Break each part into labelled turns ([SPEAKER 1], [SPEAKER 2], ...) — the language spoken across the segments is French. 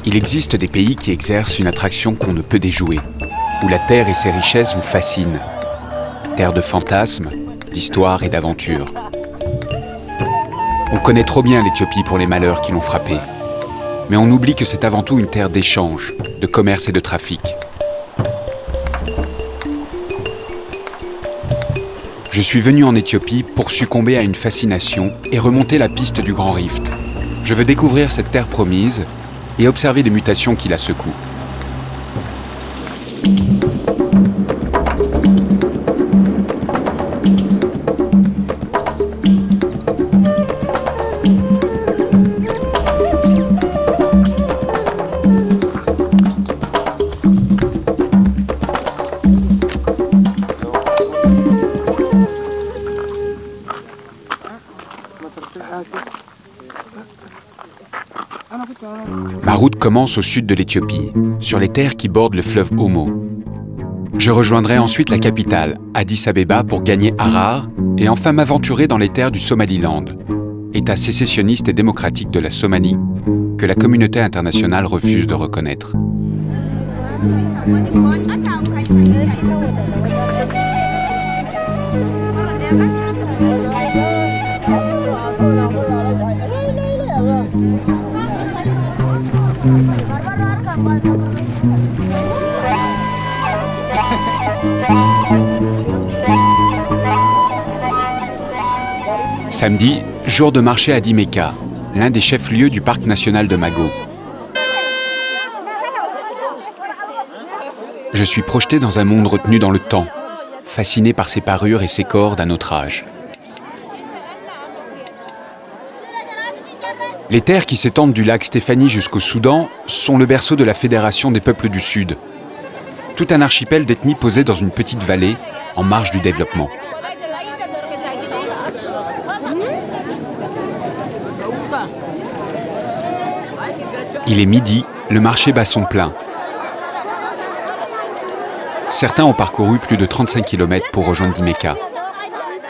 [SPEAKER 1] Il existe des pays qui exercent une attraction qu'on ne peut déjouer, où la terre et ses richesses vous fascinent. Terre de fantasmes, d'histoire et d'aventures. On connaît trop bien l'Éthiopie pour les malheurs qui l'ont frappée. Mais on oublie que c'est avant tout une terre d'échange, de commerce et de trafic. Je suis venu en Éthiopie pour succomber à une fascination et remonter la piste du Grand Rift. Je veux découvrir cette terre promise et observer les mutations qui la secouent. Ma route commence au sud de l'Éthiopie, sur les terres qui bordent le fleuve Omo. Je rejoindrai ensuite la capitale, Addis Abeba, pour gagner Harar et enfin m'aventurer dans les terres du Somaliland, État sécessionniste et démocratique de la Somalie que la communauté internationale refuse de reconnaître. Samedi, jour de marché à Dimeka, l'un des chefs-lieux du parc national de Mago. Je suis projeté dans un monde retenu dans le temps, fasciné par ses parures et ses corps d'un autre âge. Les terres qui s'étendent du lac Stéphanie jusqu'au Soudan sont le berceau de la Fédération des peuples du Sud. Tout un archipel d'ethnies posé dans une petite vallée, en marge du développement. Il est midi, le marché bat son plein. Certains ont parcouru plus de 35 km pour rejoindre Dimeka.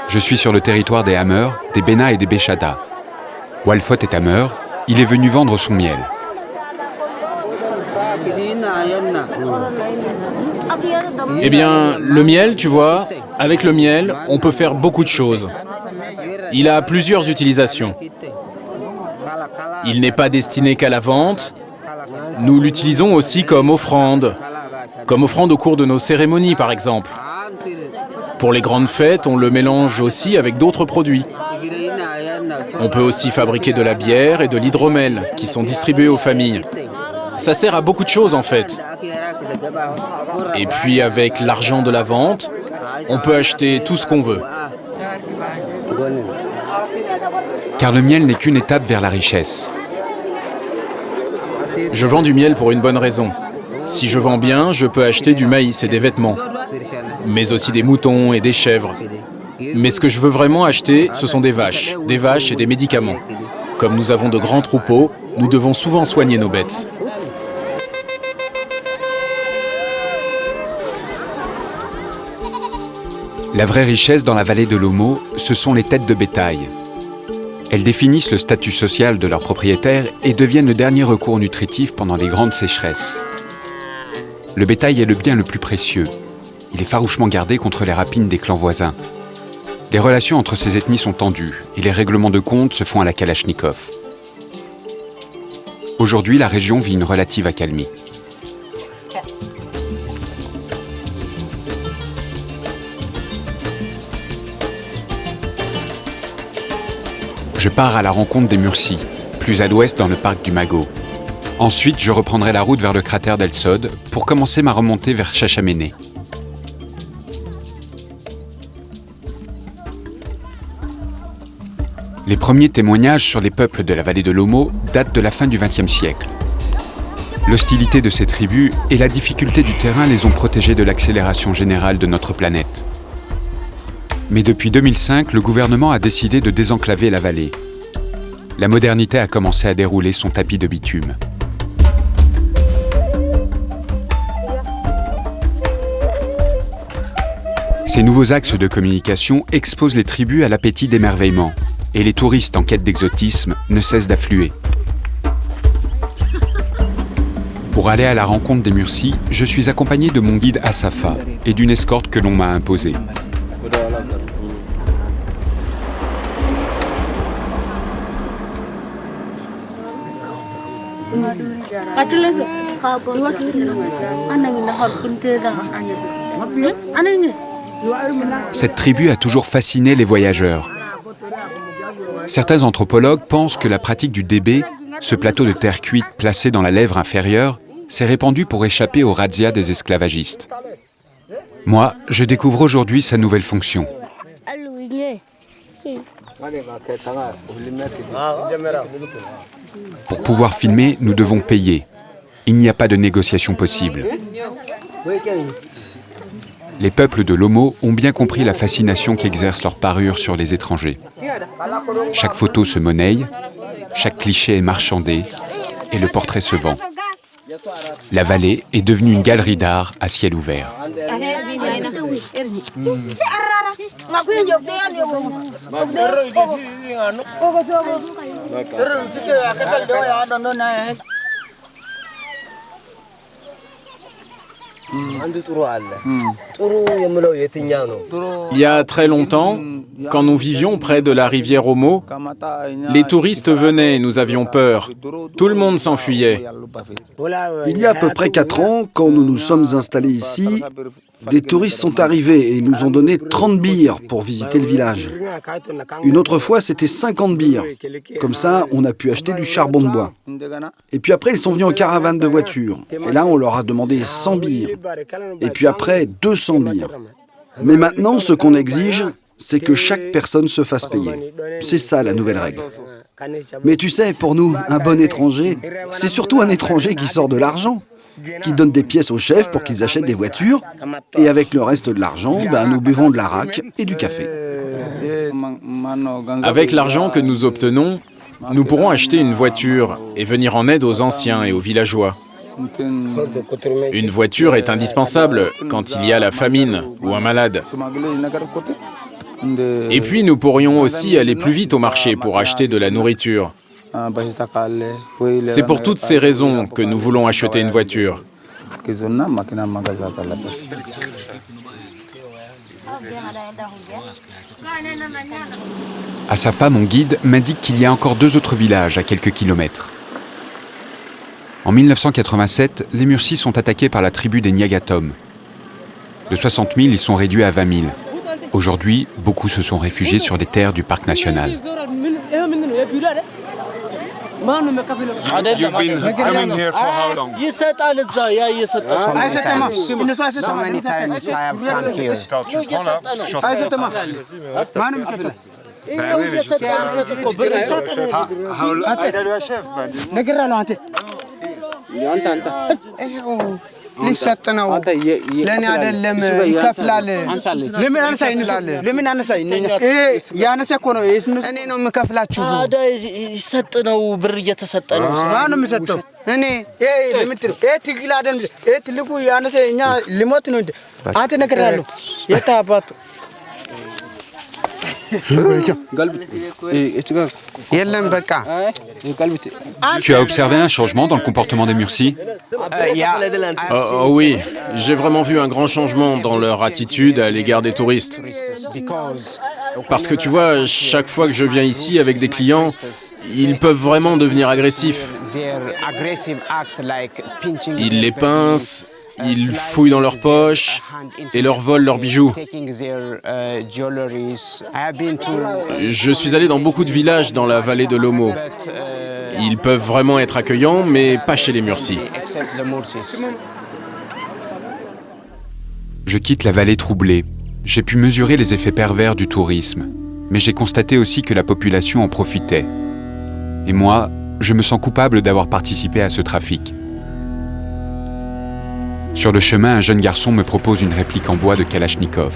[SPEAKER 1] Je suis sur le territoire des Hameurs, des Béna et des Béchada. Walfot est Hameur, il est venu vendre son miel.
[SPEAKER 2] Eh bien, le miel, tu vois, avec le miel, on peut faire beaucoup de choses. Il a plusieurs utilisations. Il n'est pas destiné qu'à la vente. Nous l'utilisons aussi comme offrande au cours de nos cérémonies, par exemple. Pour les grandes fêtes, on le mélange aussi avec d'autres produits. On peut aussi fabriquer de la bière et de l'hydromel, qui sont distribués aux familles. Ça sert à beaucoup de choses, en fait. Et puis, avec l'argent de la vente, on peut acheter tout ce qu'on veut.
[SPEAKER 1] Car le miel n'est qu'une étape vers la richesse.
[SPEAKER 2] Je vends du miel pour une bonne raison. Si je vends bien, je peux acheter du maïs et des vêtements, mais aussi des moutons et des chèvres. Mais ce que je veux vraiment acheter, ce sont des vaches et des médicaments. Comme nous avons de grands troupeaux, nous devons souvent soigner nos bêtes.
[SPEAKER 1] La vraie richesse dans la vallée de l'Omo, ce sont les têtes de bétail. Elles définissent le statut social de leurs propriétaires et deviennent le dernier recours nutritif pendant les grandes sécheresses. Le bétail est le bien le plus précieux. Il est farouchement gardé contre les rapines des clans voisins. Les relations entre ces ethnies sont tendues et les règlements de compte se font à la Kalachnikov. Aujourd'hui, la région vit une relative accalmie. Je pars à la rencontre des Mursis, plus à l'ouest dans le parc du Mago. Ensuite, je reprendrai la route vers le cratère d'El Sod pour commencer ma remontée vers Chachamene. Les premiers témoignages sur les peuples de la vallée de l'Omo datent de la fin du XXe siècle. L'hostilité de ces tribus et la difficulté du terrain les ont protégés de l'accélération générale de notre planète. Mais depuis 2005, le gouvernement a décidé de désenclaver la vallée. La modernité a commencé à dérouler son tapis de bitume. Ces nouveaux axes de communication exposent les tribus à l'appétit d'émerveillement, et les touristes en quête d'exotisme ne cessent d'affluer. Pour aller à la rencontre des Mursis, je suis accompagné de mon guide Asafa et d'une escorte que l'on m'a imposée. Cette tribu a toujours fasciné les voyageurs. Certains anthropologues pensent que la pratique du débé, ce plateau de terre cuite placé dans la lèvre inférieure, s'est répandu pour échapper aux razzias des esclavagistes. Moi, je découvre aujourd'hui sa nouvelle fonction. Pour pouvoir filmer, nous devons payer. Il n'y a pas de négociation possible. Les peuples de l'Omo ont bien compris la fascination qu'exerce leur parure sur les étrangers. Chaque photo se monnaie, chaque cliché est marchandé et le portrait se vend. La vallée est devenue une galerie d'art à ciel ouvert.
[SPEAKER 2] Il y a très longtemps, quand nous vivions près de la rivière Omo, les touristes venaient et nous avions peur. Tout le monde s'enfuyait.
[SPEAKER 3] Il y a à peu près 4 ans, quand nous nous sommes installés ici, des touristes sont arrivés et nous ont donné 30 bières pour visiter le village. Une autre fois, c'était 50 bières. Comme ça, on a pu acheter du charbon de bois. Et puis après, ils sont venus en caravane de voiture. Et là, on leur a demandé 100 bières. Et puis après, 200 bières. Mais maintenant, ce qu'on exige, c'est que chaque personne se fasse payer. C'est ça la nouvelle règle. Mais tu sais, pour nous, un bon étranger, c'est surtout un étranger qui sort de l'argent, qui donne des pièces aux chefs pour qu'ils achètent des voitures, et avec le reste de l'argent, nous buvons de l'arak et du café.
[SPEAKER 2] Avec l'argent que nous obtenons, nous pourrons acheter une voiture et venir en aide aux anciens et aux villageois. Une voiture est indispensable quand il y a la famine ou un malade. Et puis nous pourrions aussi aller plus vite au marché pour acheter de la nourriture. C'est pour toutes ces raisons que nous voulons acheter une voiture.
[SPEAKER 1] Asafa, mon guide, m'indique qu'il y a encore 2 autres villages à quelques kilomètres. En 1987, les Mursis sont attaqués par la tribu des Nyagatom. De 60 000, ils sont réduits à 20 000. Aujourd'hui, beaucoup se sont réfugiés sur des terres du parc national.
[SPEAKER 4] You've been coming here for how long?
[SPEAKER 5] So many times I have come here. ሊሰጥ ነው ለኔ አይደለም ይከፍላል ለምን አነሳይ ያነሰ እኮ ነው እኔ ነው የምከፍላችሁ ይሰጥ ነው ብር እየተሰጠ ነው ማን ነው የሚሰጠው እኔ ለምን ትግል አይደለም ትልቁ ያነሰ እኛ ሊሞት ነው አንተ ነገራለሁ የታባቱ
[SPEAKER 1] Tu as observé un changement dans le comportement des Mursis?
[SPEAKER 2] Oh oui, j'ai vraiment vu un grand changement dans leur attitude à l'égard des touristes. Parce que tu vois, chaque fois que je viens ici avec des clients, ils peuvent vraiment devenir agressifs. Ils les pincent, ils fouillent dans leurs poches et leur volent leurs bijoux. Je suis allé dans beaucoup de villages dans la vallée de l'Omo. Ils peuvent vraiment être accueillants, mais pas chez les Mursis.
[SPEAKER 1] Je quitte la vallée troublée. J'ai pu mesurer les effets pervers du tourisme, mais j'ai constaté aussi que la population en profitait. Et moi, je me sens coupable d'avoir participé à ce trafic. Sur le chemin, un jeune garçon me propose une réplique en bois de Kalachnikov.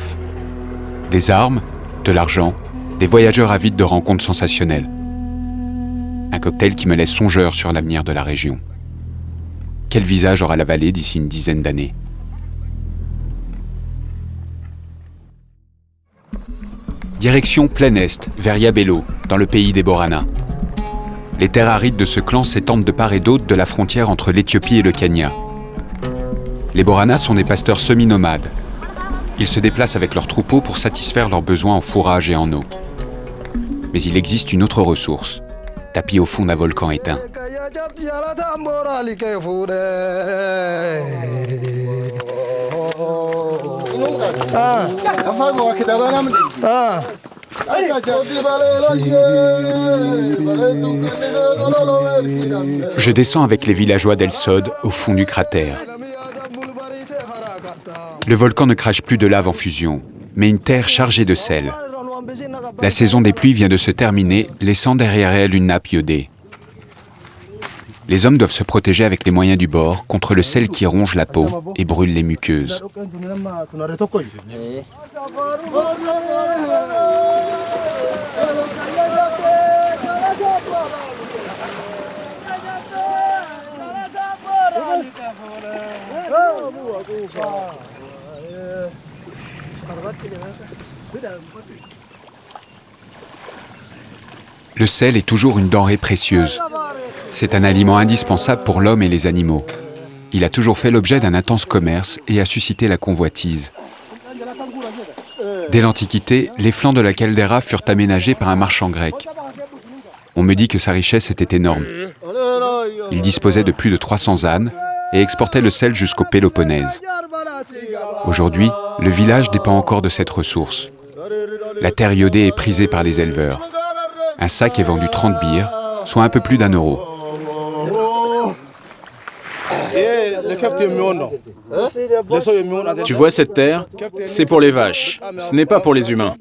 [SPEAKER 1] Des armes, de l'argent, des voyageurs avides de rencontres sensationnelles. Un cocktail qui me laisse songeur sur l'avenir de la région. Quel visage aura la vallée d'ici une dizaine d'années? Direction plein est, vers Yabelo, dans le pays des Borana. Les terres arides de ce clan s'étendent de part et d'autre de la frontière entre l'Éthiopie et le Kenya. Les Borana sont des pasteurs semi-nomades. Ils se déplacent avec leurs troupeaux pour satisfaire leurs besoins en fourrage et en eau. Mais il existe une autre ressource, tapie au fond d'un volcan éteint. Je descends avec les villageois d'El Sod au fond du cratère. Le volcan ne crache plus de lave en fusion, mais une terre chargée de sel. La saison des pluies vient de se terminer, laissant derrière elle une nappe iodée. Les hommes doivent se protéger avec les moyens du bord contre le sel qui ronge la peau et brûle les muqueuses. Le sel est toujours une denrée précieuse. C'est un aliment indispensable pour l'homme et les animaux. Il a toujours fait l'objet d'un intense commerce et a suscité la convoitise. Dès l'Antiquité, les flancs de la caldeira furent aménagés par un marchand grec. On me dit que sa richesse était énorme. Il disposait de plus de 300 ânes et exportait le sel jusqu'au Péloponnèse. Aujourd'hui, le village dépend encore de cette ressource. La terre iodée est prisée par les éleveurs. Un sac est vendu 30 birres, soit un peu plus d'1 euro.
[SPEAKER 2] Tu vois cette terre? C'est pour les vaches, ce n'est pas pour les humains.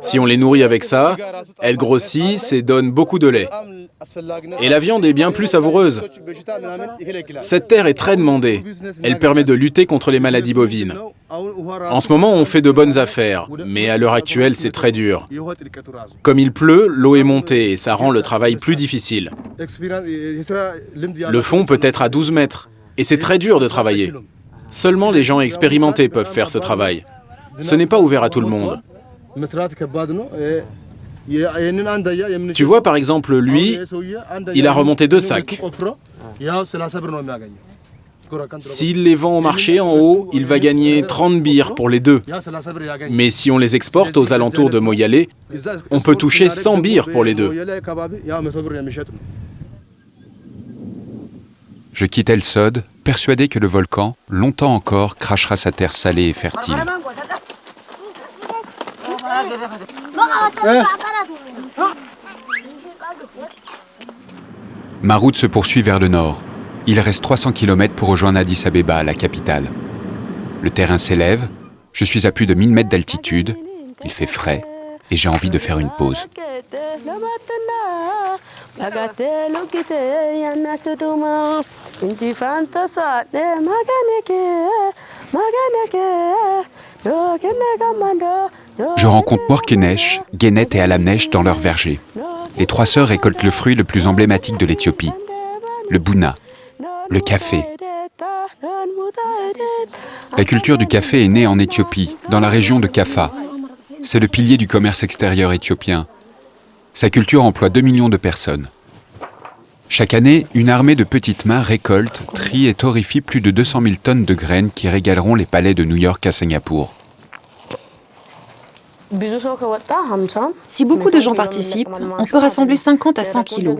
[SPEAKER 2] Si on les nourrit avec ça, elles grossissent et donnent beaucoup de lait. Et la viande est bien plus savoureuse. Cette terre est très demandée. Elle permet de lutter contre les maladies bovines. En ce moment, on fait de bonnes affaires, mais à l'heure actuelle, c'est très dur. Comme il pleut, l'eau est montée et ça rend le travail plus difficile. Le fond peut être à 12 mètres et c'est très dur de travailler. Seulement les gens expérimentés peuvent faire ce travail. Ce n'est pas ouvert à tout le monde. Tu vois, par exemple, lui, il a remonté 2 sacs. S'il les vend au marché en haut, il va gagner 30 birres pour les 2. Mais si on les exporte aux alentours de Moyale, on peut toucher 100 birres pour les 2.
[SPEAKER 1] Je quitte El Sod, persuadé que le volcan, longtemps encore, crachera sa terre salée et fertile. Ma route se poursuit vers le nord. Il reste 300 km pour rejoindre Addis Abeba, la capitale. Le terrain s'élève, je suis à plus de 1000 mètres d'altitude, il fait frais et j'ai envie de faire une pause. Je rencontre Morkenesh, Genet et Alamnesh dans leur verger. Les 3 sœurs récoltent le fruit le plus emblématique de l'Éthiopie, le bouna, le café. La culture du café est née en Éthiopie, dans la région de Kaffa. C'est le pilier du commerce extérieur éthiopien. Sa culture emploie 2 millions de personnes. Chaque année, une armée de petites mains récolte, trie et torréfie plus de 200 000 tonnes de graines qui régaleront les palais de New York à Singapour.
[SPEAKER 6] Si beaucoup de gens participent, on peut rassembler 50 à 100 kilos.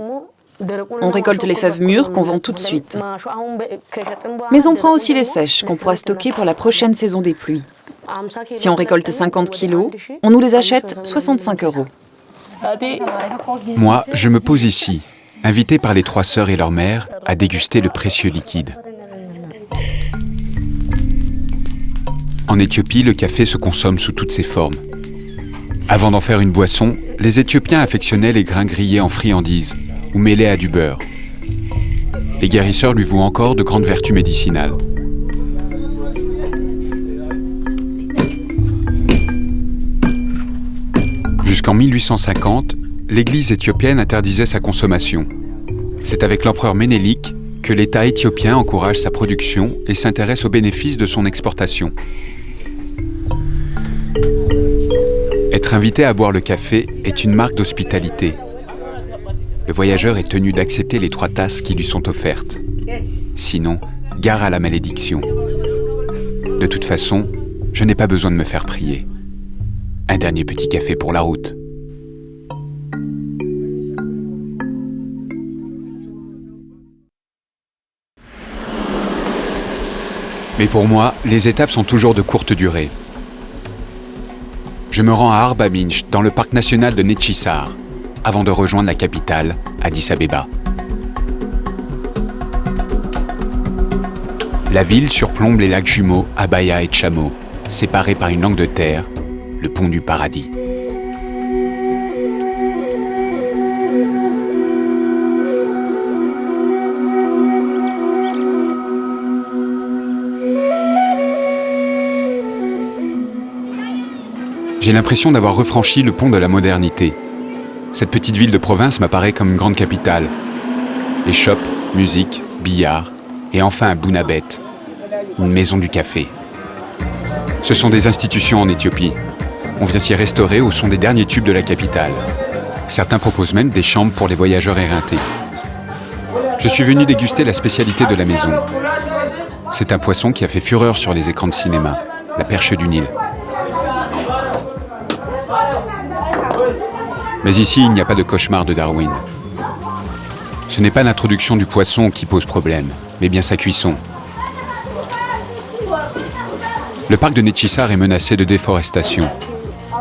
[SPEAKER 6] On récolte les fèves mûres qu'on vend tout de suite. Mais on prend aussi les sèches qu'on pourra stocker pour la prochaine saison des pluies. Si on récolte 50 kilos, on nous les achète 65 €.
[SPEAKER 1] Moi, je me pose ici, invité par les 3 sœurs et leur mère à déguster le précieux liquide. En Éthiopie, le café se consomme sous toutes ses formes. Avant d'en faire une boisson, les Éthiopiens affectionnaient les grains grillés en friandises ou mêlés à du beurre. Les guérisseurs lui vouent encore de grandes vertus médicinales. Jusqu'en 1850, l'Église éthiopienne interdisait sa consommation. C'est avec l'empereur Ménélik que l'État éthiopien encourage sa production et s'intéresse aux bénéfices de son exportation. Être invité à boire le café est une marque d'hospitalité. le voyageur est tenu d'accepter les 3 tasses qui lui sont offertes. Sinon, gare à la malédiction. De toute façon, je n'ai pas besoin de me faire prier. Un dernier petit café pour la route. Mais pour moi, les étapes sont toujours de courte durée. Je me rends à Arba Minch, dans le parc national de Netchisar, avant de rejoindre la capitale, Addis Abeba. La ville surplombe les lacs jumeaux Abaya et Tchamo, séparés par une langue de terre, le pont du paradis. J'ai l'impression d'avoir refranchi le pont de la modernité. Cette petite ville de province m'apparaît comme une grande capitale. Les shops, musique, billard, et enfin un Bounabet, une maison du café. Ce sont des institutions en Éthiopie. On vient s'y restaurer au son des derniers tubes de la capitale. Certains proposent même des chambres pour les voyageurs éreintés. Je suis venu déguster la spécialité de la maison. C'est un poisson qui a fait fureur sur les écrans de cinéma, la perche du Nil. Mais ici, il n'y a pas de cauchemar de Darwin. Ce n'est pas l'introduction du poisson qui pose problème, mais bien sa cuisson. Le parc de Netchisar est menacé de déforestation.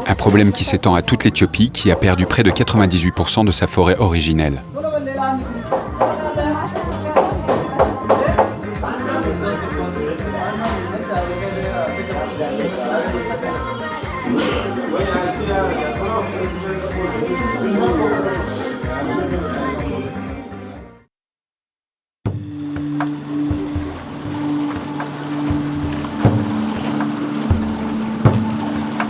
[SPEAKER 1] Un problème qui s'étend à toute l'Éthiopie, qui a perdu près de 98% de sa forêt originelle.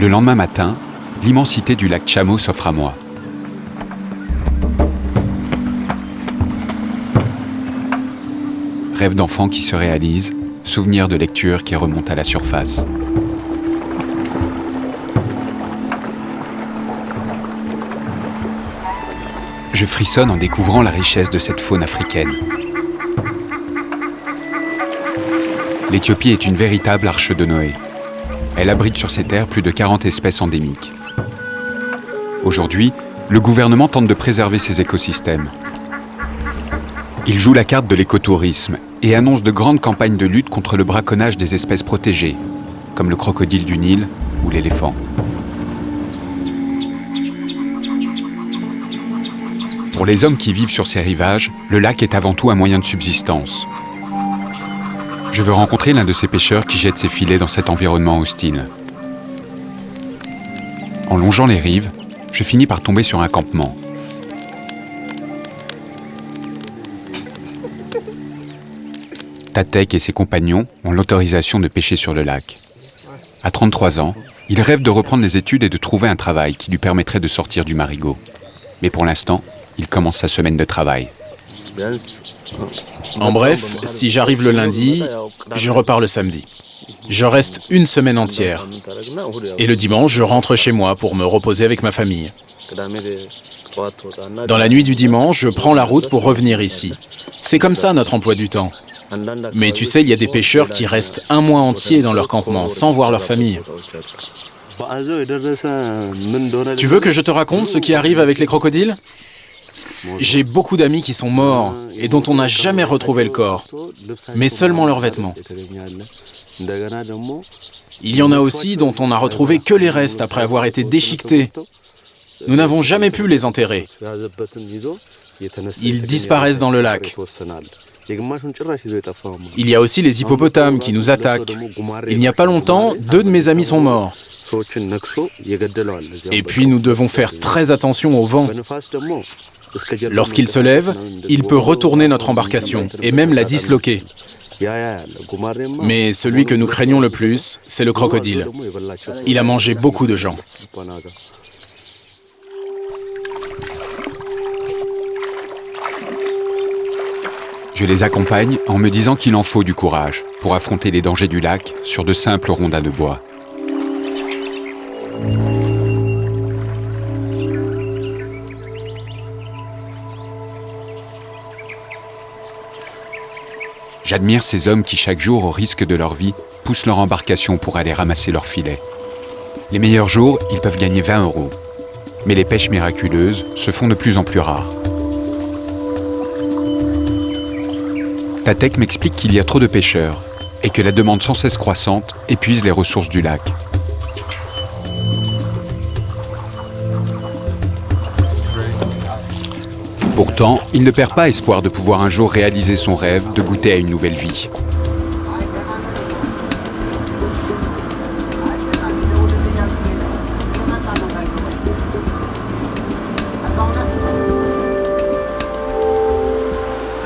[SPEAKER 1] Le lendemain matin, l'immensité du lac Tchamo s'offre à moi. Rêve d'enfant qui se réalise, souvenir de lecture qui remonte à la surface. Je frissonne en découvrant la richesse de cette faune africaine. L'Éthiopie est une véritable arche de Noé. Elle abrite sur ses terres plus de 40 espèces endémiques. Aujourd'hui, le gouvernement tente de préserver ces écosystèmes. Il joue la carte de l'écotourisme et annonce de grandes campagnes de lutte contre le braconnage des espèces protégées, comme le crocodile du Nil ou l'éléphant. Pour les hommes qui vivent sur ces rivages, le lac est avant tout un moyen de subsistance. Je veux rencontrer l'un de ces pêcheurs qui jette ses filets dans cet environnement hostile. En longeant les rives, je finis par tomber sur un campement. Tatek et ses compagnons ont l'autorisation de pêcher sur le lac. À 33 ans, il rêve de reprendre les études et de trouver un travail qui lui permettrait de sortir du marigot. Mais pour l'instant, il commence sa semaine de travail.
[SPEAKER 2] En bref, si j'arrive le lundi, je repars le samedi. Je reste une semaine entière. Et le dimanche, je rentre chez moi pour me reposer avec ma famille. Dans la nuit du dimanche, je prends la route pour revenir ici. C'est comme ça notre emploi du temps. Mais tu sais, il y a des pêcheurs qui restent un mois entier dans leur campement, sans voir leur famille. Tu veux que je te raconte ce qui arrive avec les crocodiles ? J'ai beaucoup d'amis qui sont morts et dont on n'a jamais retrouvé le corps, mais seulement leurs vêtements. Il y en a aussi dont on n'a retrouvé que les restes après avoir été déchiquetés. Nous n'avons jamais pu les enterrer. Ils disparaissent dans le lac. Il y a aussi les hippopotames qui nous attaquent. Il n'y a pas longtemps, 2 de mes amis sont morts. Et puis nous devons faire très attention au vent. Lorsqu'il se lève, il peut retourner notre embarcation et même la disloquer. Mais celui que nous craignons le plus, c'est le crocodile. Il a mangé beaucoup de gens.
[SPEAKER 1] Je les accompagne en me disant qu'il en faut du courage pour affronter les dangers du lac sur de simples rondins de bois. J'admire ces hommes qui chaque jour, au risque de leur vie, poussent leur embarcation pour aller ramasser leurs filets. Les meilleurs jours, ils peuvent gagner 20 €. Mais les pêches miraculeuses se font de plus en plus rares. Tatek m'explique qu'il y a trop de pêcheurs et que la demande sans cesse croissante épuise les ressources du lac. Pourtant, il ne perd pas espoir de pouvoir un jour réaliser son rêve de goûter à une nouvelle vie.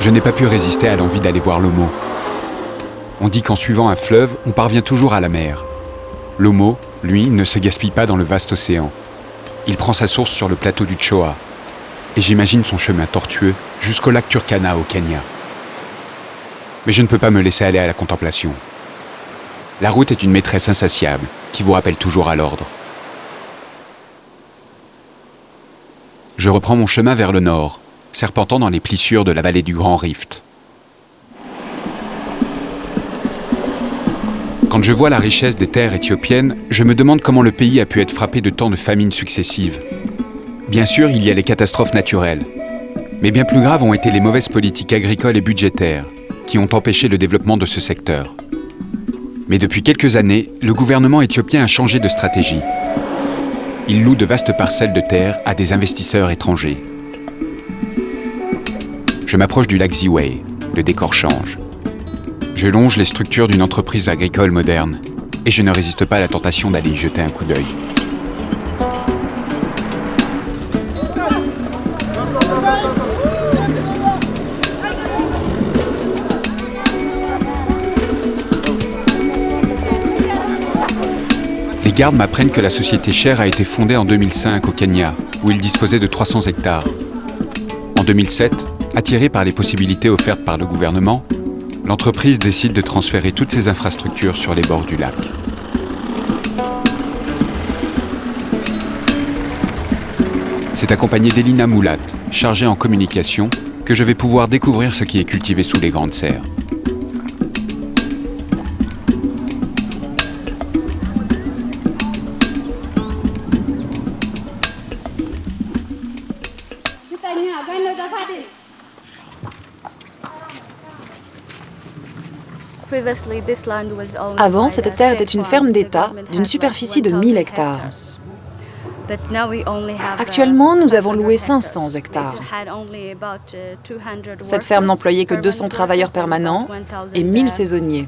[SPEAKER 1] Je n'ai pas pu résister à l'envie d'aller voir l'Omo. On dit qu'en suivant un fleuve, on parvient toujours à la mer. L'Omo, lui, ne se gaspille pas dans le vaste océan. Il prend sa source sur le plateau du Choa. Et j'imagine son chemin tortueux jusqu'au lac Turkana au Kenya. Mais je ne peux pas me laisser aller à la contemplation. La route est une maîtresse insatiable qui vous rappelle toujours à l'ordre. Je reprends mon chemin vers le nord, serpentant dans les plissures de la vallée du Grand Rift. Quand je vois la richesse des terres éthiopiennes, je me demande comment le pays a pu être frappé de tant de famines successives. Bien sûr, il y a les catastrophes naturelles. Mais bien plus graves ont été les mauvaises politiques agricoles et budgétaires qui ont empêché le développement de ce secteur. Mais depuis quelques années, le gouvernement éthiopien a changé de stratégie. Il loue de vastes parcelles de terre à des investisseurs étrangers. Je m'approche du lac Ziway. Le décor change. Je longe les structures d'une entreprise agricole moderne et je ne résiste pas à la tentation d'aller y jeter un coup d'œil. Les gardes m'apprennent que la société Share a été fondée en 2005 au Kenya, où il disposait de 300 hectares. En 2007, attirée par les possibilités offertes par le gouvernement, l'entreprise décide de transférer toutes ses infrastructures sur les bords du lac. C'est accompagné d'Elina Moulat, chargée en communication, que je vais pouvoir découvrir ce qui est cultivé sous les grandes serres.
[SPEAKER 6] Avant, cette terre était une ferme d'État d'une superficie de 1000 hectares. Actuellement, nous avons loué 500 hectares. Cette ferme n'employait que 200 travailleurs permanents et 1000 saisonniers.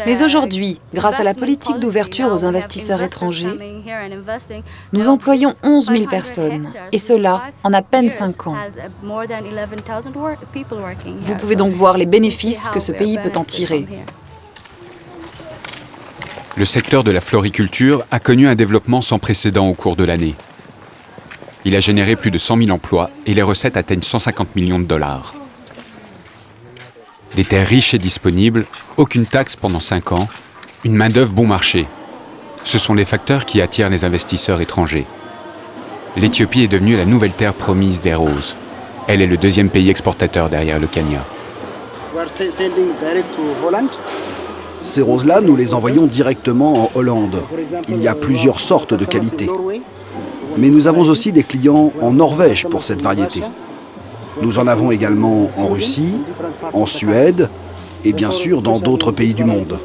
[SPEAKER 6] Mais aujourd'hui, grâce à la politique d'ouverture aux investisseurs étrangers, nous employons 11 000 personnes, et cela en à peine 5 ans. Vous pouvez donc voir les bénéfices que ce pays peut en tirer.
[SPEAKER 1] Le secteur de la floriculture a connu un développement sans précédent au cours de l'année. Il a généré plus de 100 000 emplois et les recettes atteignent 150 millions de dollars. Des terres riches et disponibles, aucune taxe pendant 5 ans, une main-d'œuvre bon marché. Ce sont les facteurs qui attirent les investisseurs étrangers. L'Éthiopie est devenue la nouvelle terre promise des roses. Elle est le deuxième pays exportateur derrière le Kenya.
[SPEAKER 3] Ces roses-là, nous les envoyons directement en Hollande. Il y a plusieurs sortes de qualités. Mais nous avons aussi des clients en Norvège pour cette variété. Nous en avons également en Russie, en Suède et bien sûr dans d'autres pays du monde.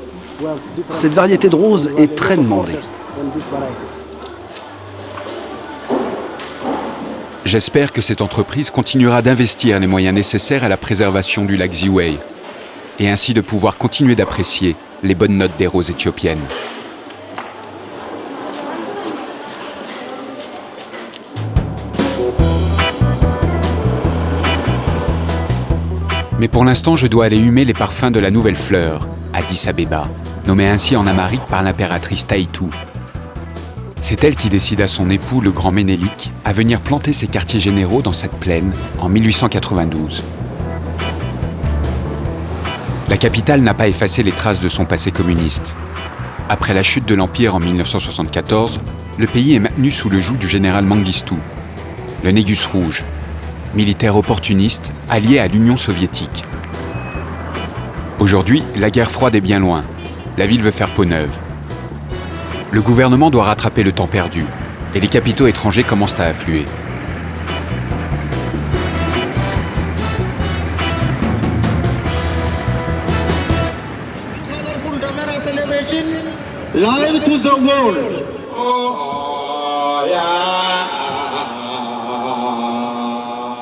[SPEAKER 3] Cette variété de rose est très demandée.
[SPEAKER 1] J'espère que cette entreprise continuera d'investir les moyens nécessaires à la préservation du lac Ziway et ainsi de pouvoir continuer d'apprécier les bonnes notes des roses éthiopiennes. Mais pour l'instant, je dois aller humer les parfums de la nouvelle fleur, Addis Abeba, nommée ainsi en Amharique par l'impératrice Taïtou. C'est elle qui décida à son époux, le grand Ménélik, à venir planter ses quartiers généraux dans cette plaine en 1892. La capitale n'a pas effacé les traces de son passé communiste. Après la chute de l'Empire en 1974, le pays est maintenu sous le joug du général Mengistu, le Négus rouge. militaire opportuniste allié à l'Union soviétique. Aujourd'hui, la guerre froide est bien loin. La ville veut faire peau neuve. Le gouvernement doit rattraper le temps perdu et les capitaux étrangers commencent à affluer.
[SPEAKER 7] Live to the world.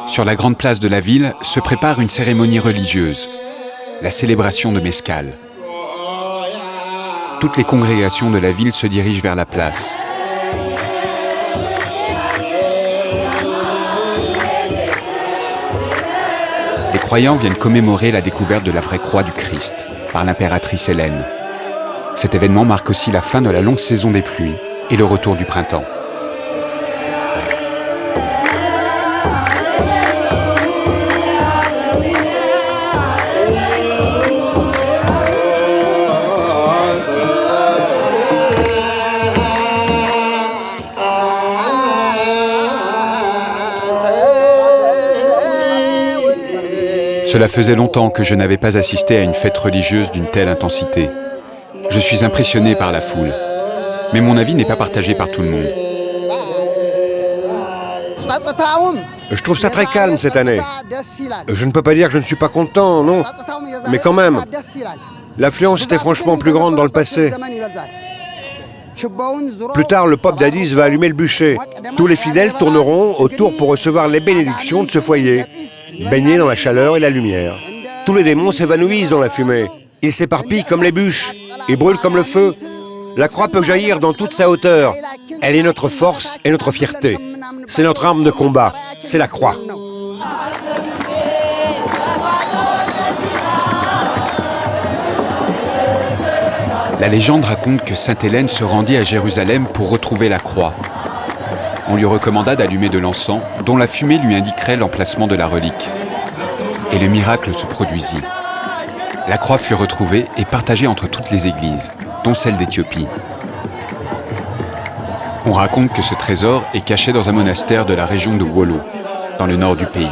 [SPEAKER 1] Sur la grande place de la ville se prépare une cérémonie religieuse, la célébration de Mescal. Toutes les congrégations de la ville se dirigent vers la place. Les croyants viennent commémorer la découverte de la vraie croix du Christ par l'impératrice Hélène. Cet événement marque aussi la fin de la longue saison des pluies et le retour du printemps. Cela faisait longtemps que je n'avais pas assisté à une fête religieuse d'une telle intensité. Je suis impressionné par la foule, mais mon avis n'est pas partagé par tout le monde.
[SPEAKER 8] Je trouve ça très calme cette année. Je ne peux pas dire que je ne suis pas content, non. Mais quand même, l'affluence était franchement plus grande dans le passé. Plus tard, le pape d'Addis va allumer le bûcher. Tous les fidèles tourneront autour pour recevoir les bénédictions de ce foyer, baignés dans la chaleur et la lumière. Tous les démons s'évanouissent dans la fumée. Ils s'éparpillent comme les bûches et brûlent comme le feu. La croix peut jaillir dans toute sa hauteur. Elle est notre force et notre fierté. C'est notre arme de combat. C'est la croix.
[SPEAKER 1] La légende raconte que Sainte Hélène se rendit à Jérusalem pour retrouver la croix. On lui recommanda d'allumer de l'encens, dont la fumée lui indiquerait l'emplacement de la relique. Et le miracle se produisit. La croix fut retrouvée et partagée entre toutes les églises, dont celle d'Éthiopie. On raconte que ce trésor est caché dans un monastère de la région de Wollo, dans le nord du pays.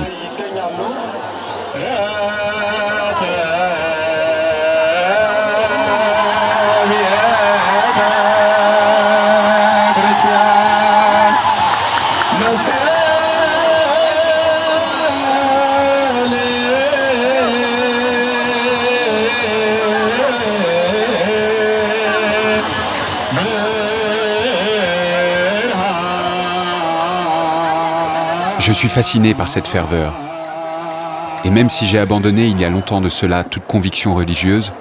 [SPEAKER 1] Je suis fasciné par cette ferveur. Et même si j'ai abandonné il y a longtemps de cela toute conviction religieuse,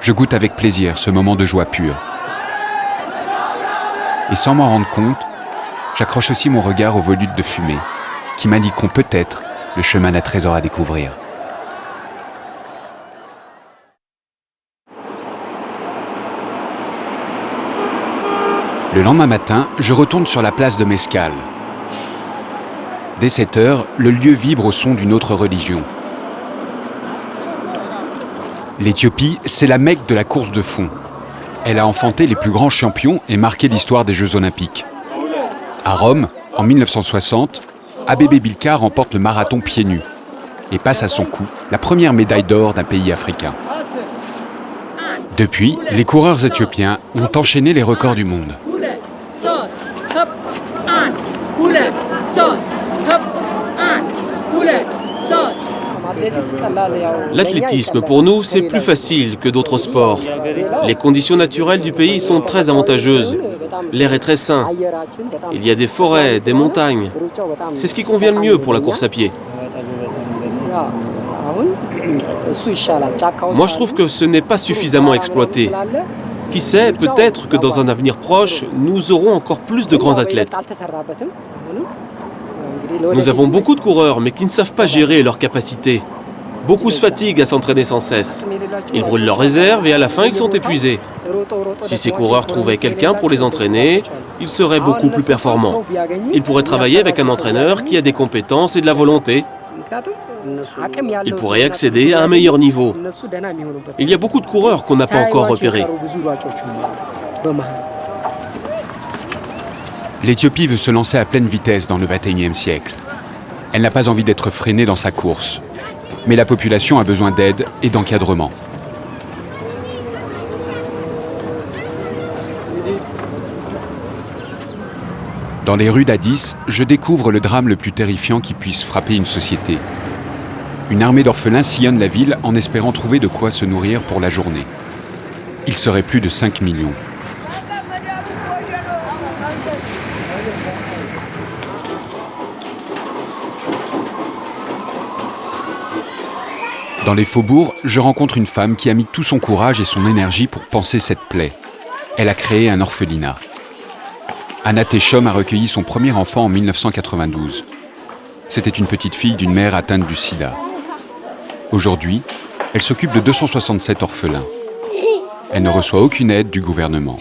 [SPEAKER 1] je goûte avec plaisir ce moment de joie pure. Et sans m'en rendre compte, j'accroche aussi mon regard aux volutes de fumée, qui m'indiqueront peut-être le chemin d'un trésor à découvrir. Le lendemain matin, je retourne sur la place de Mescal. Dès 7 heures, le lieu vibre au son d'une autre religion. L'Éthiopie, c'est la Mecque de la course de fond. Elle a enfanté les plus grands champions et marqué l'histoire des Jeux Olympiques. À Rome, en 1960, Abebe Bilka remporte le marathon pieds nus et passe à son cou la première médaille d'or d'un pays africain. Depuis, les coureurs éthiopiens ont enchaîné les records du monde.
[SPEAKER 9] L'athlétisme, pour nous, c'est plus facile que d'autres sports. Les conditions naturelles du pays sont très avantageuses. L'air est très sain. Il y a des forêts, des montagnes. C'est ce qui convient le mieux pour la course à pied. Moi, je trouve que ce n'est pas suffisamment exploité. Qui sait, peut-être que dans un avenir proche, nous aurons encore plus de grands athlètes. Nous avons beaucoup de coureurs, mais qui ne savent pas gérer leurs capacités. Beaucoup se fatiguent à s'entraîner sans cesse. Ils brûlent leurs réserves et à la fin, ils sont épuisés. Si ces coureurs trouvaient quelqu'un pour les entraîner, ils seraient beaucoup plus performants. Ils pourraient travailler avec un entraîneur qui a des compétences et de la volonté. Ils pourraient accéder à un meilleur niveau. Il y a beaucoup de coureurs qu'on n'a pas encore repérés.
[SPEAKER 1] L'Éthiopie veut se lancer à pleine vitesse dans le XXIe siècle. Elle n'a pas envie d'être freinée dans sa course. Mais la population a besoin d'aide et d'encadrement. Dans les rues d'Addis, je découvre le drame le plus terrifiant qui puisse frapper une société. Une armée d'orphelins sillonne la ville en espérant trouver de quoi se nourrir pour la journée. Il serait plus de 5 millions. Dans les faubourgs, je rencontre une femme qui a mis tout son courage et son énergie pour panser cette plaie. Elle a créé un orphelinat. Anna Techom a recueilli son premier enfant en 1992. C'était une petite fille d'une mère atteinte du sida. Aujourd'hui, elle s'occupe de 267 orphelins. Elle ne reçoit aucune aide du gouvernement.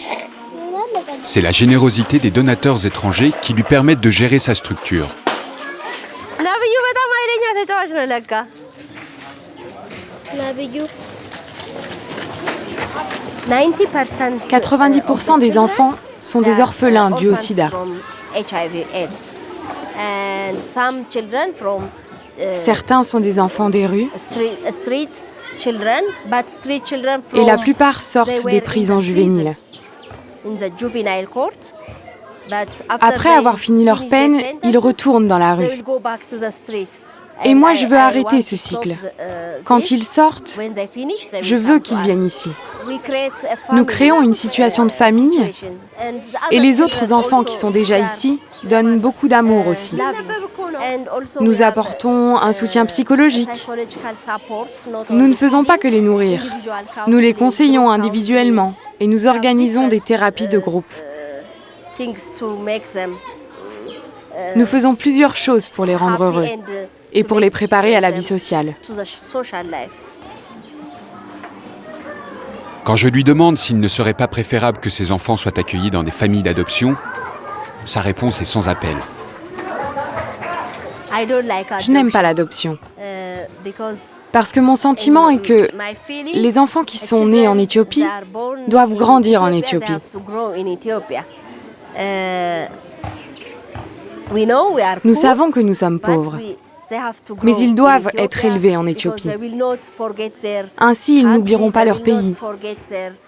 [SPEAKER 1] C'est la générosité des donateurs étrangers qui lui permettent de gérer sa structure.
[SPEAKER 10] 90% des enfants sont des orphelins dus au sida. Certains sont des enfants des rues et la plupart sortent des prisons juvéniles. Après avoir fini leur peine, ils retournent dans la rue. Et moi, je veux arrêter ce cycle. Quand ils sortent, je veux qu'ils viennent ici. Nous créons une situation de famille et les autres enfants qui sont déjà ici donnent beaucoup d'amour aussi. Nous apportons un soutien psychologique. Nous ne faisons pas que les nourrir. Nous les conseillons individuellement et nous organisons des thérapies de groupe. Nous faisons plusieurs choses pour les rendre heureux et pour les préparer à la vie sociale.
[SPEAKER 1] Quand je lui demande s'il ne serait pas préférable que ses enfants soient accueillis dans des familles d'adoption, sa réponse est sans appel.
[SPEAKER 10] Je n'aime pas l'adoption. Parce que mon sentiment est que les enfants qui sont nés en Éthiopie doivent grandir en Éthiopie. Nous savons que nous sommes pauvres, mais ils doivent être élevés en Éthiopie. Ainsi, ils n'oublieront pas leur pays,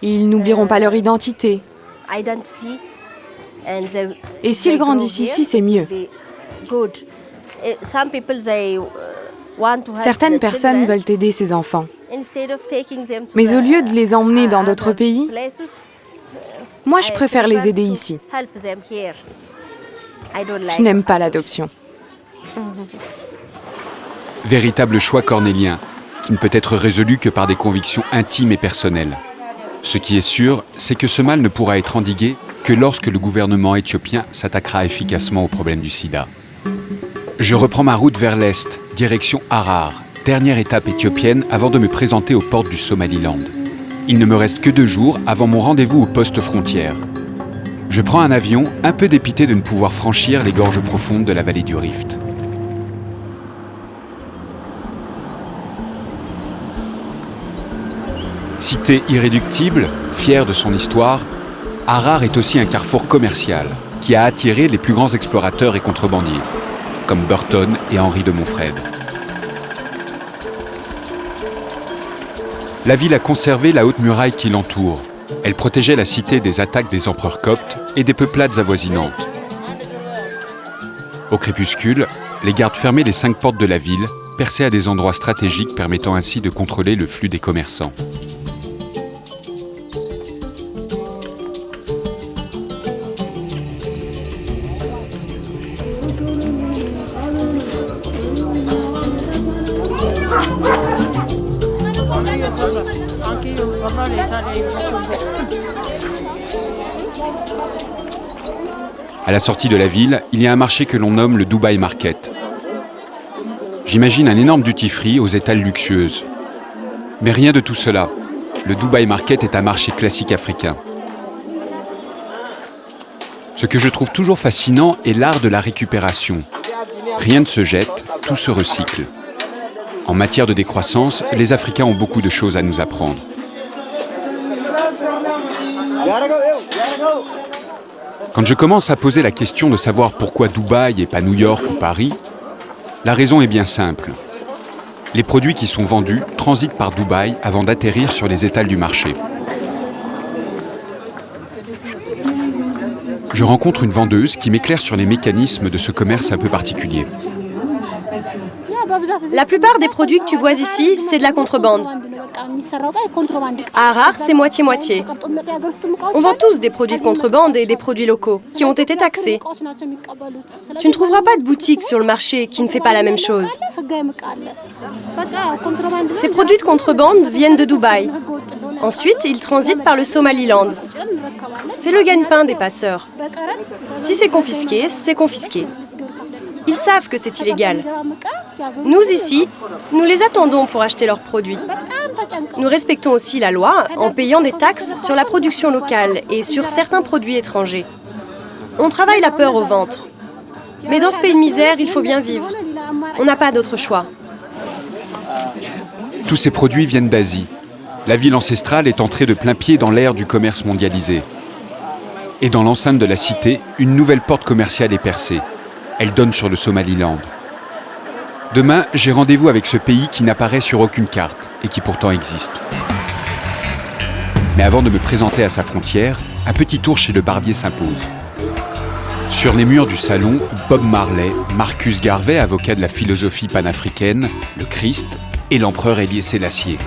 [SPEAKER 10] ils n'oublieront pas leur identité. Et s'ils grandissent ici, c'est mieux. Certaines personnes veulent aider ces enfants, mais au lieu de les emmener dans d'autres pays, moi je préfère les aider ici. Je n'aime pas l'adoption.
[SPEAKER 1] Véritable choix cornélien, qui ne peut être résolu que par des convictions intimes et personnelles. Ce qui est sûr, c'est que ce mal ne pourra être endigué que lorsque le gouvernement éthiopien s'attaquera efficacement au problème du sida. Je reprends ma route vers l'est, direction Harar, dernière étape éthiopienne avant de me présenter aux portes du Somaliland. Il ne me reste que 2 jours avant mon rendez-vous au poste frontière. Je prends un avion, un peu dépité de ne pouvoir franchir les gorges profondes de la vallée du Rift. Cité irréductible, fière de son histoire, Harar est aussi un carrefour commercial qui a attiré les plus grands explorateurs et contrebandiers, comme Burton et Henri de Montfred. La ville a conservé la haute muraille qui l'entoure. Elle protégeait la cité des attaques des empereurs coptes et des peuplades avoisinantes. Au crépuscule, les gardes fermaient les 5 portes de la ville, percées à des endroits stratégiques permettant ainsi de contrôler le flux des commerçants. À la sortie de la ville, il y a un marché que l'on nomme le Dubai Market. J'imagine un énorme duty-free aux étals luxueuses. Mais rien de tout cela. Le Dubai Market est un marché classique africain. Ce que je trouve toujours fascinant est l'art de la récupération. Rien ne se jette, tout se recycle. En matière de décroissance, les Africains ont beaucoup de choses à nous apprendre. Quand je commence à poser la question de savoir pourquoi Dubaï et pas New York ou Paris, La raison est bien simple. Les produits qui sont vendus transitent par Dubaï avant d'atterrir sur les étals du marché. Je rencontre une vendeuse qui m'éclaire sur les mécanismes de ce commerce un peu particulier.
[SPEAKER 11] La plupart des produits que tu vois ici, c'est de la contrebande. À Harar, c'est moitié-moitié. On vend tous des produits de contrebande et des produits locaux, qui ont été taxés. Tu ne trouveras pas de boutique sur le marché qui ne fait pas la même chose. Ces produits de contrebande viennent de Dubaï. Ensuite, ils transitent par le Somaliland. C'est le gagne-pain des passeurs. Si c'est confisqué, c'est confisqué. Ils savent que c'est illégal. Nous, ici, nous les attendons pour acheter leurs produits. Nous respectons aussi la loi en payant des taxes sur la production locale et sur certains produits étrangers. On travaille la peur au ventre. Mais dans ce pays de misère, il faut bien vivre. On n'a pas d'autre choix.
[SPEAKER 1] Tous ces produits viennent d'Asie. La ville ancestrale est entrée de plein pied dans l'ère du commerce mondialisé. Et dans l'enceinte de la cité, une nouvelle porte commerciale est percée. Elle donne sur le Somaliland. Demain, j'ai rendez-vous avec ce pays qui n'apparaît sur aucune carte et qui pourtant existe. Mais avant de me présenter à sa frontière, un petit tour chez le barbier s'impose. Sur les murs du salon, Bob Marley, Marcus Garvey, avocat de la philosophie panafricaine, le Christ et l'empereur Haïlé Sélassié.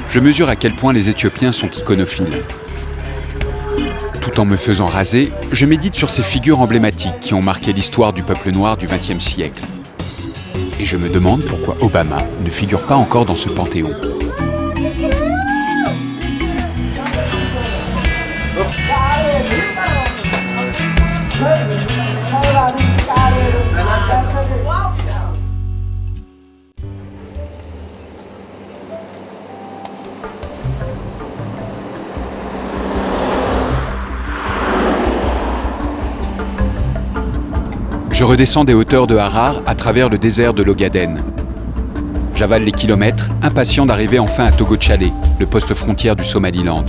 [SPEAKER 1] Je mesure à quel point les Éthiopiens sont iconophiles. Tout en me faisant raser, je médite sur ces figures emblématiques qui ont marqué l'histoire du peuple noir du XXe siècle. Et je me demande pourquoi Obama ne figure pas encore dans ce panthéon. Je redescends des hauteurs de Harar à travers le désert de l'Ogaden. J'avale les kilomètres, impatient d'arriver enfin à Togo-Tchalé, le poste frontière du Somaliland.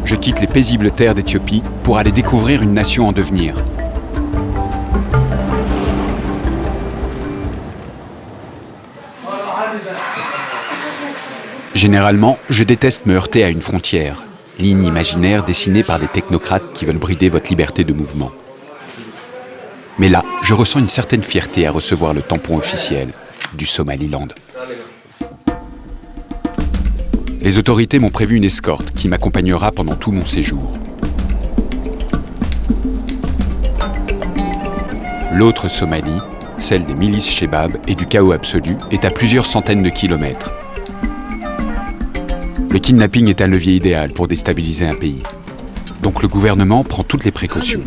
[SPEAKER 1] Je quitte les paisibles terres d'Éthiopie pour aller découvrir une nation en devenir. Généralement, je déteste me heurter à une frontière. Ligne imaginaire dessinée par des technocrates qui veulent brider votre liberté de mouvement. Mais là, je ressens une certaine fierté à recevoir le tampon officiel du Somaliland. Les autorités m'ont prévu une escorte qui m'accompagnera pendant tout mon séjour. L'autre Somalie, celle des milices Shebab et du chaos absolu, est à plusieurs centaines de kilomètres. Le kidnapping est un levier idéal pour déstabiliser un pays. Donc le gouvernement prend toutes les précautions.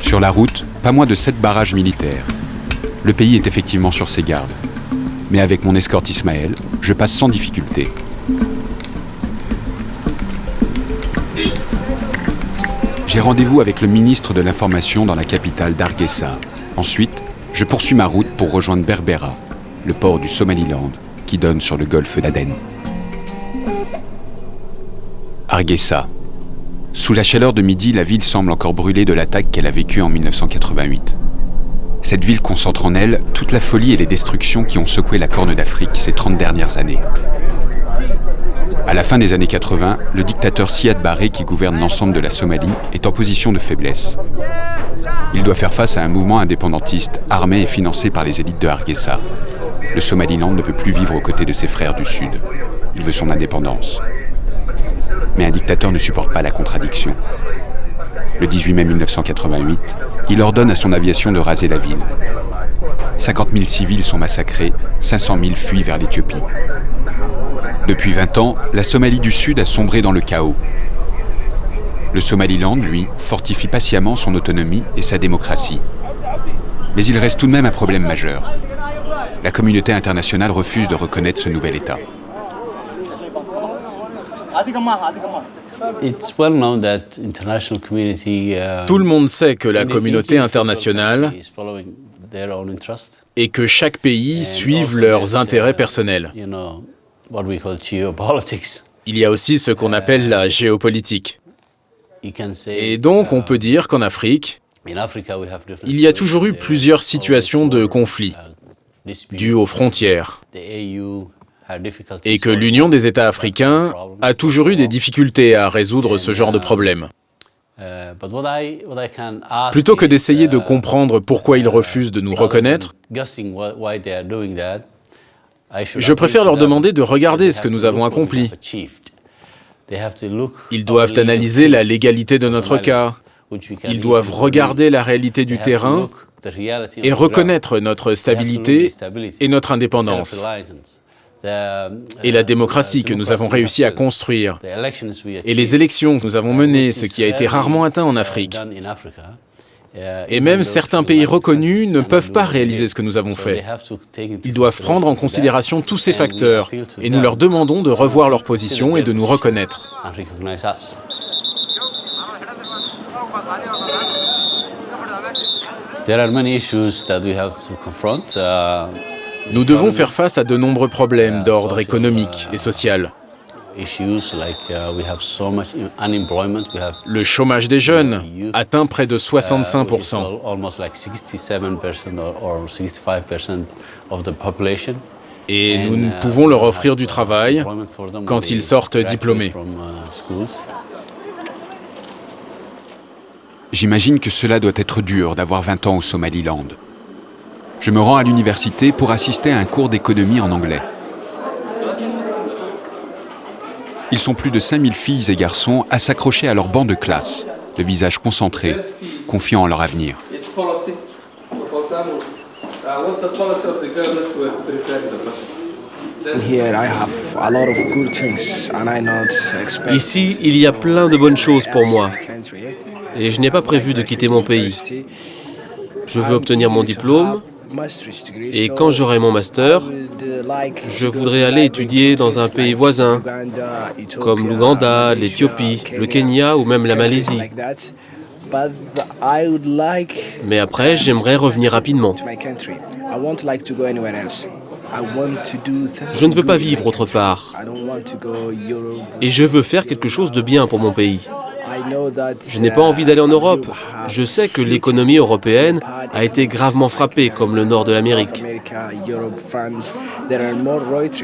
[SPEAKER 1] Sur la route, pas moins de 7 barrages militaires. Le pays est effectivement sur ses gardes. Mais avec mon escorte Ismaël, je passe sans difficulté. J'ai rendez-vous avec le ministre de l'Information dans la capitale d'Hargeisa. Ensuite, je poursuis ma route pour rejoindre Berbera, le port du Somaliland, qui donne sur le golfe d'Aden. Hargeisa. Sous la chaleur de midi, la ville semble encore brûler de l'attaque qu'elle a vécue en 1988. Cette ville concentre en elle toute la folie et les destructions qui ont secoué la Corne d'Afrique ces 30 dernières années. À la fin des années 80, le dictateur Siad Barre, qui gouverne l'ensemble de la Somalie, est en position de faiblesse. Il doit faire face à un mouvement indépendantiste, armé et financé par les élites de Hargeisa. Le Somaliland ne veut plus vivre aux côtés de ses frères du Sud. Il veut son indépendance. Mais un dictateur ne supporte pas la contradiction. Le 18 mai 1988, il ordonne à son aviation de raser la ville. 50 000 civils sont massacrés, 500 000 fuient vers l'Éthiopie. Depuis 20 ans, la Somalie du Sud a sombré dans le chaos. Le Somaliland, lui, fortifie patiemment son autonomie et sa démocratie. Mais il reste tout de même un problème majeur. La communauté internationale refuse de reconnaître ce nouvel État.
[SPEAKER 2] Tout le monde sait que la communauté internationale et que chaque pays suive leurs intérêts personnels. Il y a aussi ce qu'on appelle la géopolitique. Et donc, on peut dire qu'en Afrique, il y a toujours eu plusieurs situations de conflit dues aux frontières, et que l'Union des États africains a toujours eu des difficultés à résoudre ce genre de problème. Plutôt que d'essayer de comprendre pourquoi ils refusent de nous reconnaître, je préfère leur demander de regarder ce que nous avons accompli. Ils doivent analyser la légalité de notre cas. Ils doivent regarder la réalité du terrain et reconnaître notre stabilité et notre indépendance. Et la démocratie que nous avons réussi à construire. Et les élections que nous avons menées, ce qui a été rarement atteint en Afrique. Et même certains pays reconnus ne peuvent pas réaliser ce que nous avons fait. Ils doivent prendre en considération tous ces facteurs et nous leur demandons de revoir leur position et de nous reconnaître. Nous devons faire face à de nombreux problèmes d'ordre économique et social. Le chômage des jeunes atteint près de 65%. Et nous ne pouvons leur offrir du travail quand ils sortent diplômés.
[SPEAKER 1] J'imagine que cela doit être dur d'avoir 20 ans au Somaliland. Je me rends à l'université pour assister à un cours d'économie en anglais. Ils sont plus de 5000 filles et garçons à s'accrocher à leur banc de classe, le visage concentré, confiant en leur avenir.
[SPEAKER 9] Ici, il y a plein de bonnes choses pour moi. Et je n'ai pas prévu de quitter mon pays. Je veux obtenir mon diplôme. Et quand j'aurai mon master, je voudrais aller étudier dans un pays voisin, comme l'Ouganda, l'Éthiopie, le Kenya ou même la Malaisie. Mais après, j'aimerais revenir rapidement. Je ne veux pas vivre autre part. Et je veux faire quelque chose de bien pour mon pays. Je n'ai pas envie d'aller en Europe. Je sais que l'économie européenne a été gravement frappée, comme le nord de l'Amérique.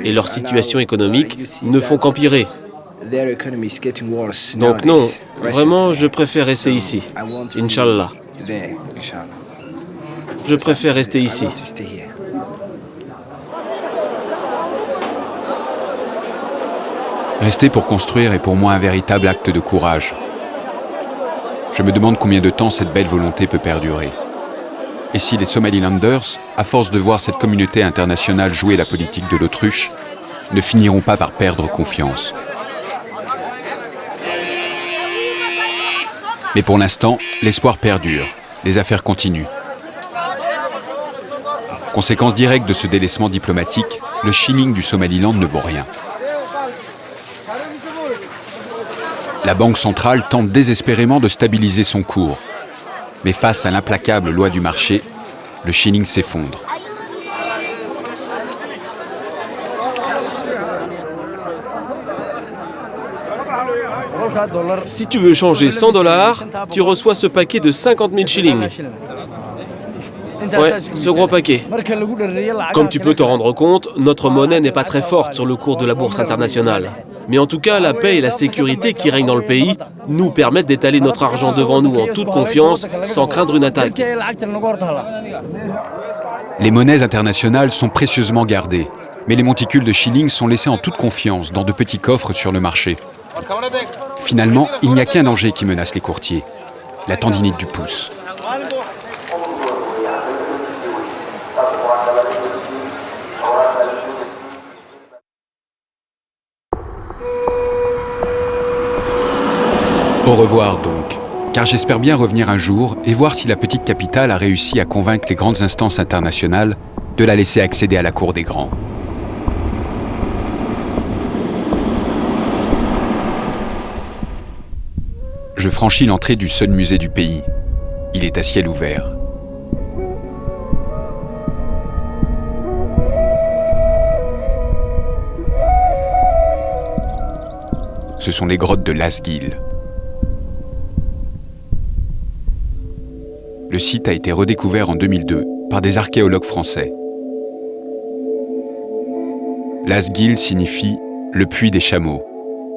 [SPEAKER 9] Et leur situation économique ne font qu'empirer. Donc non, vraiment, je préfère rester ici. Inch'Allah. Je préfère rester ici.
[SPEAKER 1] Rester pour construire est pour moi un véritable acte de courage. Je me demande combien de temps cette belle volonté peut perdurer. Et si les Somalilanders, à force de voir cette communauté internationale jouer la politique de l'autruche, ne finiront pas par perdre confiance. Mais pour l'instant, l'espoir perdure, les affaires continuent. Conséquence directe de ce délaissement diplomatique, le shilling du Somaliland ne vaut rien. La Banque centrale tente désespérément de stabiliser son cours. Mais face à l'implacable loi du marché, le shilling s'effondre.
[SPEAKER 9] Si tu veux changer $100, tu reçois ce paquet de 50 000 shillings. Ouais, ce gros paquet. Comme tu peux te rendre compte, notre monnaie n'est pas très forte sur le cours de la bourse internationale. Mais en tout cas, la paix et la sécurité qui règnent dans le pays nous permettent d'étaler notre argent devant nous en toute confiance, sans craindre une attaque.
[SPEAKER 1] Les monnaies internationales sont précieusement gardées, mais les monticules de shillings sont laissés en toute confiance dans de petits coffres sur le marché. Finalement, il n'y a qu'un danger qui menace les courtiers, la tendinite du pouce. Au revoir donc, car j'espère bien revenir un jour et voir si la petite capitale a réussi à convaincre les grandes instances internationales de la laisser accéder à la cour des grands. Je franchis l'entrée du seul musée du pays. Il est à ciel ouvert. Ce sont les grottes de Lasgil. Le site a été redécouvert en 2002 par des archéologues français. Lasgil signifie « le puits des chameaux ».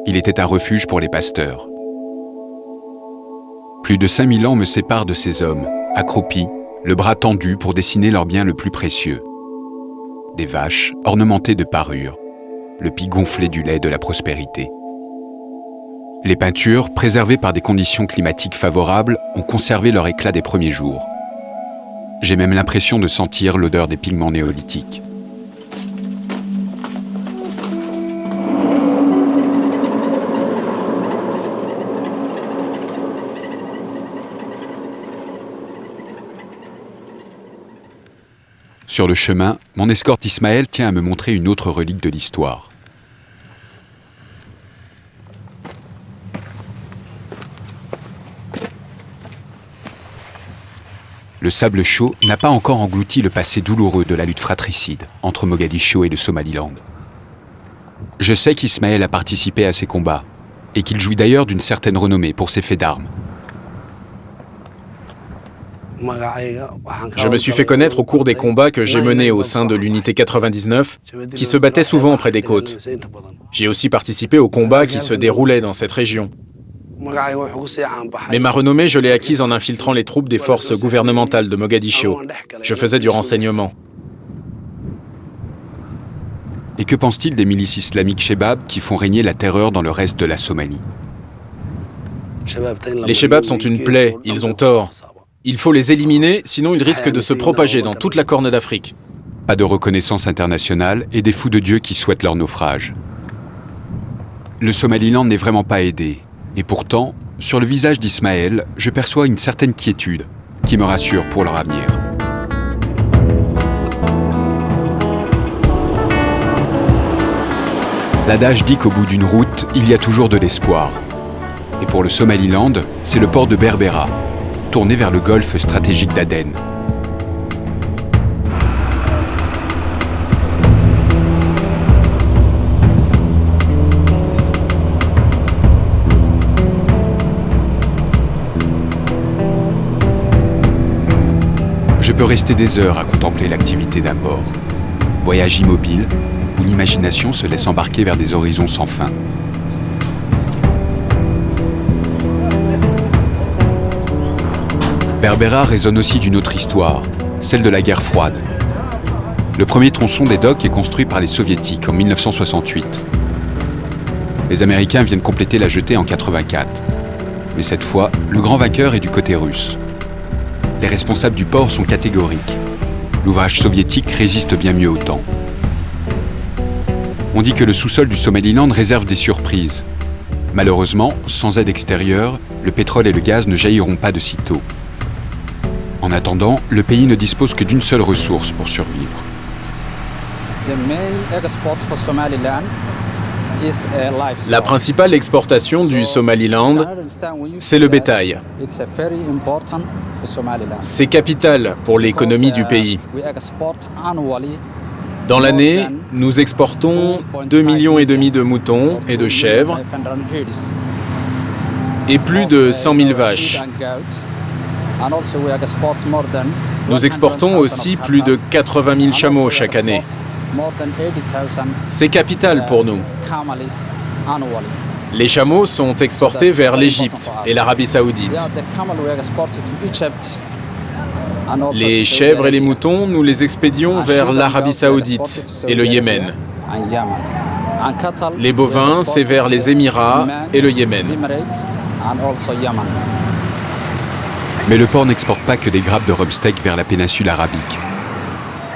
[SPEAKER 1] Il était un refuge pour les pasteurs. Plus de 5000 ans me séparent de ces hommes, accroupis, le bras tendu pour dessiner leur bien le plus précieux. Des vaches ornementées de parures, le pis gonflé du lait de la prospérité. Les peintures, préservées par des conditions climatiques favorables, ont conservé leur éclat des premiers jours. J'ai même l'impression de sentir l'odeur des pigments néolithiques. Sur le chemin, mon escorte Ismaël tient à me montrer une autre relique de l'histoire. Le sable chaud n'a pas encore englouti le passé douloureux de la lutte fratricide entre Mogadiscio et le Somaliland. Je sais qu'Ismaël a participé à ces combats et qu'il jouit d'ailleurs d'une certaine renommée pour ses faits d'armes.
[SPEAKER 2] Je me suis fait connaître au cours des combats que j'ai menés au sein de l'unité 99, qui se battait souvent près des côtes. J'ai aussi participé aux combats qui se déroulaient dans cette région. Mais ma renommée, je l'ai acquise en infiltrant les troupes des forces gouvernementales de Mogadiscio. Je faisais du renseignement.
[SPEAKER 1] Et que pense-t-il des milices islamiques Chebab qui font régner la terreur dans le reste de la Somalie?
[SPEAKER 2] Les Chebab sont une plaie, ils ont tort. Il faut les éliminer, sinon ils risquent de se propager dans toute la Corne d'Afrique.
[SPEAKER 1] Pas de reconnaissance internationale et des fous de Dieu qui souhaitent leur naufrage. Le Somaliland n'est vraiment pas aidé. Et pourtant, sur le visage d'Ismaël, je perçois une certaine quiétude qui me rassure pour leur avenir. L'adage dit qu'au bout d'une route, il y a toujours de l'espoir. Et pour le Somaliland, c'est le port de Berbera, tourné vers le golfe stratégique d'Aden. Je peux rester des heures à contempler l'activité d'un port. Voyage immobile, où l'imagination se laisse embarquer vers des horizons sans fin. Berbera résonne aussi d'une autre histoire, celle de la guerre froide. Le premier tronçon des docks est construit par les Soviétiques en 1968. Les Américains viennent compléter la jetée en 1984. Mais cette fois, le grand vainqueur est du côté russe. Les responsables du port sont catégoriques. L'ouvrage soviétique résiste bien mieux au temps. On dit que le sous-sol du Somaliland réserve des surprises. Malheureusement, sans aide extérieure, le pétrole et le gaz ne jailliront pas de sitôt. En attendant, le pays ne dispose que d'une seule ressource pour survivre.
[SPEAKER 2] La principale exportation du Somaliland, c'est le bétail. C'est capital pour l'économie du pays. Dans l'année, nous exportons 2,5 millions de moutons et de chèvres et plus de 100 000 vaches. Nous exportons aussi plus de 80 000 chameaux chaque année. C'est capital pour nous. Les chameaux sont exportés vers l'Égypte et l'Arabie Saoudite. Les chèvres et les moutons, nous les expédions vers l'Arabie Saoudite et le Yémen. Les bovins, c'est vers les Émirats et le Yémen.
[SPEAKER 1] Mais le port n'exporte pas que des grappes de rumsteak vers la péninsule arabique.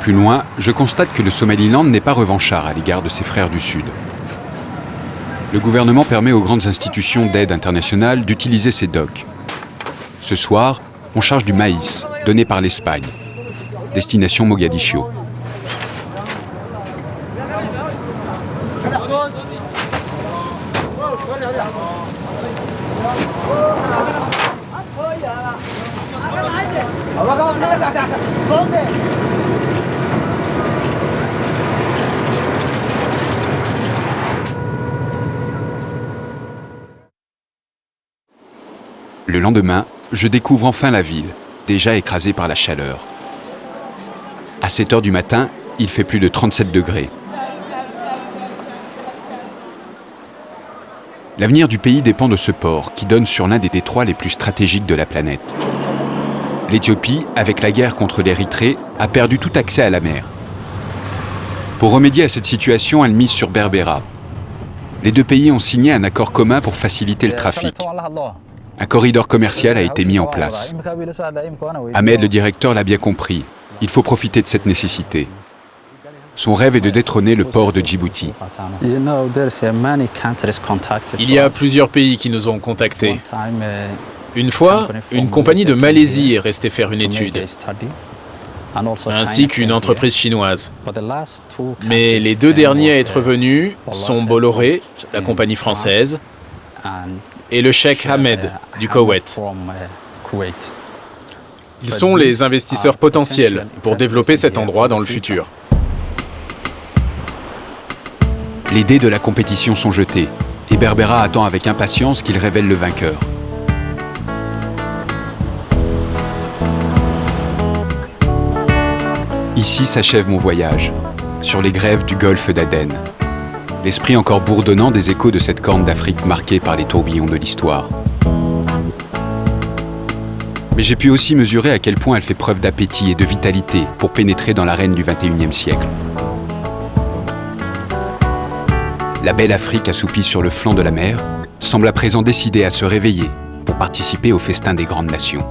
[SPEAKER 1] Plus loin, je constate que le Somaliland n'est pas revanchard à l'égard de ses frères du Sud. Le gouvernement permet aux grandes institutions d'aide internationale d'utiliser ces docks. Ce soir, on charge du maïs, donné par l'Espagne. Destination Mogadiscio. Le lendemain, je découvre enfin la ville, déjà écrasée par la chaleur. À 7 heures du matin, il fait plus de 37 degrés. L'avenir du pays dépend de ce port qui donne sur l'un des détroits les plus stratégiques de la planète. L'Éthiopie, avec la guerre contre l'Érythrée, a perdu tout accès à la mer. Pour remédier à cette situation, elle mise sur Berbera. Les deux pays ont signé un accord commun pour faciliter le trafic. Un corridor commercial a été mis en place. Ahmed, le directeur, l'a bien compris. Il faut profiter de cette nécessité. Son rêve est de détrôner le port de Djibouti.
[SPEAKER 2] Il y a plusieurs pays qui nous ont contactés. Une fois, une compagnie de Malaisie est restée faire une étude, ainsi qu'une entreprise chinoise. Mais les deux derniers à être venus sont Bolloré, la compagnie française, et le cheikh Ahmed du Koweït. Ils sont les investisseurs potentiels pour développer cet endroit dans le futur.
[SPEAKER 1] Les dés de la compétition sont jetés, et Berbera attend avec impatience qu'il révèle le vainqueur. Ici s'achève mon voyage, sur les grèves du golfe d'Aden. L'esprit encore bourdonnant des échos de cette corne d'Afrique marquée par les tourbillons de l'histoire. Mais j'ai pu aussi mesurer à quel point elle fait preuve d'appétit et de vitalité pour pénétrer dans l'arène du XXIe siècle. La belle Afrique assoupie sur le flanc de la mer semble à présent décidée à se réveiller pour participer au festin des grandes nations.